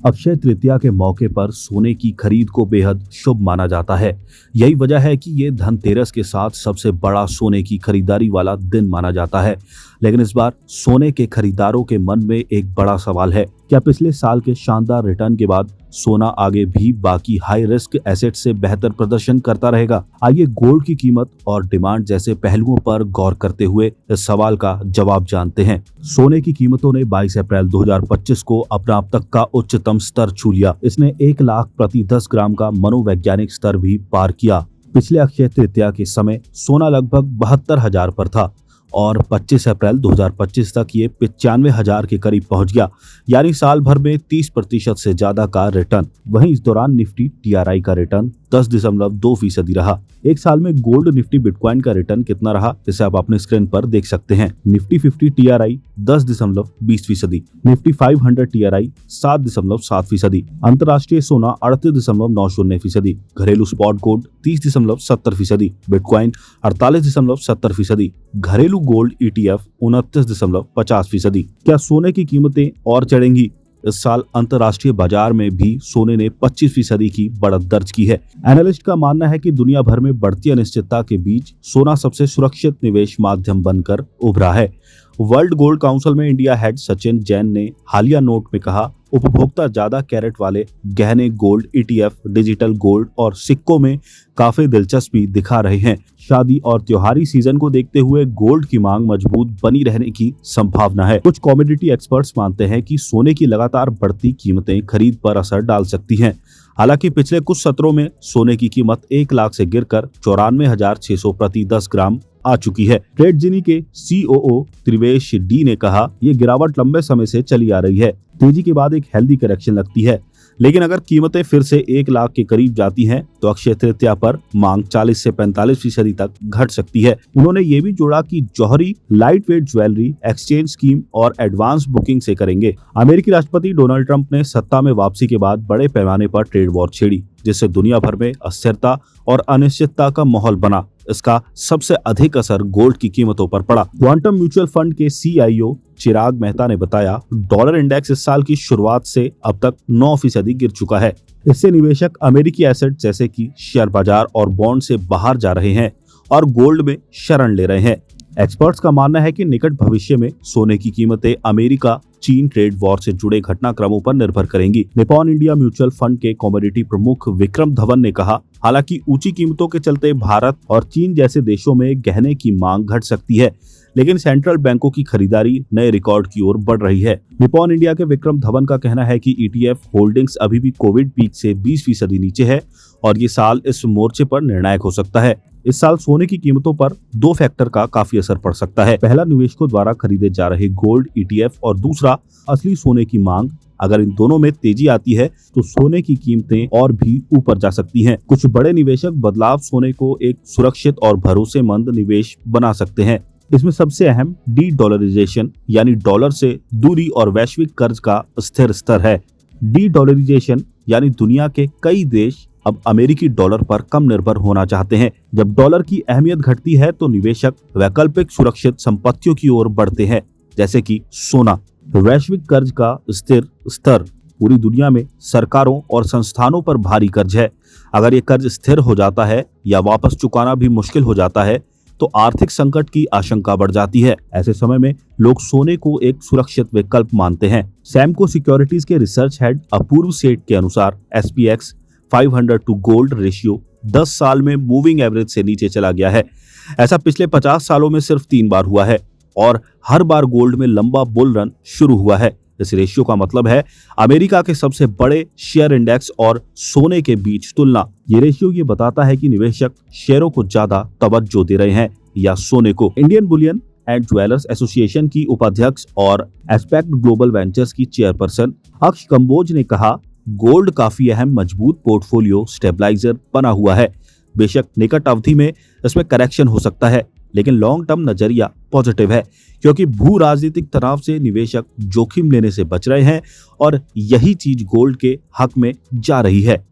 अक्षय तृतीया के मौके पर सोने की खरीद को बेहद शुभ माना जाता है। यही वजह है कि ये धनतेरस के साथ सबसे बड़ा सोने की खरीदारी वाला दिन माना जाता है। लेकिन इस बार सोने के खरीदारों के मन में एक बड़ा सवाल है, क्या पिछले साल के शानदार रिटर्न के बाद सोना आगे भी बाकी हाई रिस्क एसेट से बेहतर प्रदर्शन करता रहेगा? आइए गोल्ड की कीमत और डिमांड जैसे पहलुओं पर गौर करते हुए इस सवाल का जवाब जानते हैं। सोने की कीमतों ने 22 अप्रैल 2025 को अपना अब तक का उच्चतम स्तर छू लिया। इसने 1 लाख प्रति 10 ग्राम का मनोवैज्ञानिक स्तर भी पार किया। पिछले अक्षय तृतीया के समय सोना लगभग 72,000 पर था और 25 अप्रैल 2025 तक ये 95,000 के करीब पहुंच गया, यानी साल भर में 30% से ज्यादा का रिटर्न। वहीं इस दौरान निफ्टी TRI का रिटर्न 10.2% रहा। एक साल में गोल्ड निफ्टी बिटकॉइन का रिटर्न कितना रहा, जिसे आप अपने स्क्रीन पर देख सकते हैं। निफ्टी 50 TRI 10.20%, निफ्टी 500 TRI 7.7%, अंतर्राष्ट्रीय सोना 38.90%, घरेलू स्पॉट गोल्ड 30.70%, बिटकॉइन 48.70%, घरेलू गोल्ड ETF 29.50%। क्या सोने की कीमतें और चढ़ेंगी? इस साल अंतर्राष्ट्रीय बाजार में भी सोने ने 25% की बढ़त दर्ज की है। एनालिस्ट का मानना है कि दुनिया भर में बढ़ती अनिश्चितता के बीच सोना सबसे सुरक्षित निवेश माध्यम बनकर उभरा है। वर्ल्ड गोल्ड काउंसिल में इंडिया हेड सचिन जैन ने हालिया नोट में कहा, उपभोक्ता ज्यादा कैरेट वाले गहने, गोल्ड ETF, डिजिटल गोल्ड और सिक्कों में काफी दिलचस्पी दिखा रहे हैं। शादी और त्योहारी सीजन को देखते हुए गोल्ड की मांग मजबूत बनी रहने की संभावना है। कुछ कमोडिटी एक्सपर्ट्स मानते हैं कि सोने की लगातार बढ़ती कीमतें खरीद पर असर डाल सकती हैं। हालांकि पिछले कुछ सत्रों में सोने की कीमत 1 लाख से गिरकर 94,600 प्रति 10 ग्राम आ चुकी है। ट्रेडजिनी के COO त्रिवेश डी ने कहा, ये गिरावट लंबे समय से चली आ रही है। तेजी के बाद एक हेल्दी करेक्शन लगती है, लेकिन अगर कीमतें फिर से 1 लाख के करीब जाती हैं तो अक्षय तृतीया पर मांग 40 से 45% तक घट सकती है। उन्होंने ये भी जोड़ा कि जौहरी light weight jewellery exchange scheme और एडवांस बुकिंग से करेंगे। अमेरिकी राष्ट्रपति डोनाल्ड ट्रंप ने सत्ता में वापसी के बाद बड़े पैमाने पर ट्रेड वॉर छेड़ी, जिससे दुनिया भर में अस्थिरता और अनिश्चितता का माहौल बना। इसका सबसे अधिक असर गोल्ड की कीमतों पर पड़ा। क्वांटम म्यूचुअल फंड के CIO चिराग मेहता ने बताया, डॉलर इंडेक्स इस साल की शुरुआत से अब तक 9% गिर चुका है। इससे निवेशक अमेरिकी एसेट जैसे कि शेयर बाजार और बॉन्ड से बाहर जा रहे हैं और गोल्ड में शरण ले रहे हैं। एक्सपर्ट्स का मानना है कि निकट भविष्य में सोने की कीमतें अमेरिका चीन ट्रेड वॉर से जुड़े घटनाक्रमों पर निर्भर करेंगी। निपॉन इंडिया म्यूचुअल फंड के कमोडिटी प्रमुख विक्रम धवन ने कहा, हालांकि ऊंची कीमतों के चलते भारत और चीन जैसे देशों में गहने की मांग घट सकती है, लेकिन सेंट्रल बैंकों की खरीदारी नए रिकॉर्ड की ओर बढ़ रही है। निपॉन इंडिया के विक्रम धवन का कहना है कि ETF होल्डिंग्स अभी भी कोविड पीक से 20% नीचे है और ये साल इस मोर्चे पर निर्णायक हो सकता है। इस साल सोने की कीमतों पर 2 फैक्टर का काफी असर पड़ सकता है। पहला, निवेशकों द्वारा खरीदे जा रहे गोल्ड ETF और दूसरा, असली सोने की मांग। अगर इन दोनों में तेजी आती है तो सोने की कीमतें और भी ऊपर जा सकती हैं। कुछ बड़े निवेशक बदलाव सोने को एक सुरक्षित और भरोसेमंद निवेश बना सकते हैं। इसमें सबसे अहम डी-डॉलराइजेशन यानी डॉलर से दूरी और वैश्विक कर्ज का स्थिर स्तर है। डी-डॉलराइजेशन यानी दुनिया के कई देश अब अमेरिकी डॉलर पर कम निर्भर होना चाहते हैं। जब डॉलर की अहमियत घटती है तो निवेशक वैकल्पिक सुरक्षित संपत्तियों की ओर बढ़ते हैं, जैसे कि सोना। वैश्विक कर्ज का स्थिर स्तर, पूरी दुनिया में सरकारों और संस्थानों पर भारी कर्ज है। अगर ये कर्ज स्थिर हो जाता है या वापस चुकाना भी मुश्किल हो जाता है तो आर्थिक संकट की आशंका बढ़ जाती है। ऐसे समय में लोग सोने को एक सुरक्षित विकल्प मानते हैं। सैमको सिक्योरिटीज के रिसर्च हेड अपूर्व सेठ के अनुसार SPX 500 टू गोल्ड रेशियो 10 साल में मूविंग एवरेज से नीचे चला गया है। ऐसा पिछले 50 सालों में सिर्फ 3 बार हुआ है और हर बार गोल्ड में लंबा बुल रन शुरू हुआ है। इस रेशियो का मतलब है अमेरिका के सबसे बड़े शेयर इंडेक्स और सोने के बीच तुलना। ये रेशियो ये बताता है कि निवेशक शेयरों को ज्यादा तवज्जो दे रहे हैं या सोने को। Indian Boolean and jewellers association की उपाध्यक्ष और एस्पेक्ट ग्लोबल वेंचर्स की चेयरपर्सन अक्ष कंबोज ने कहा, गोल्ड काफी अहम मजबूत पोर्टफोलियो स्टेबलाइजर बना हुआ है। बेशक निकट अवधि में इसमें करेक्शन हो सकता है, लेकिन लॉन्ग टर्म नजरिया पॉजिटिव है, क्योंकि भू राजनीतिक तनाव से निवेशक जोखिम लेने से बच रहे हैं और यही चीज गोल्ड के हक में जा रही है।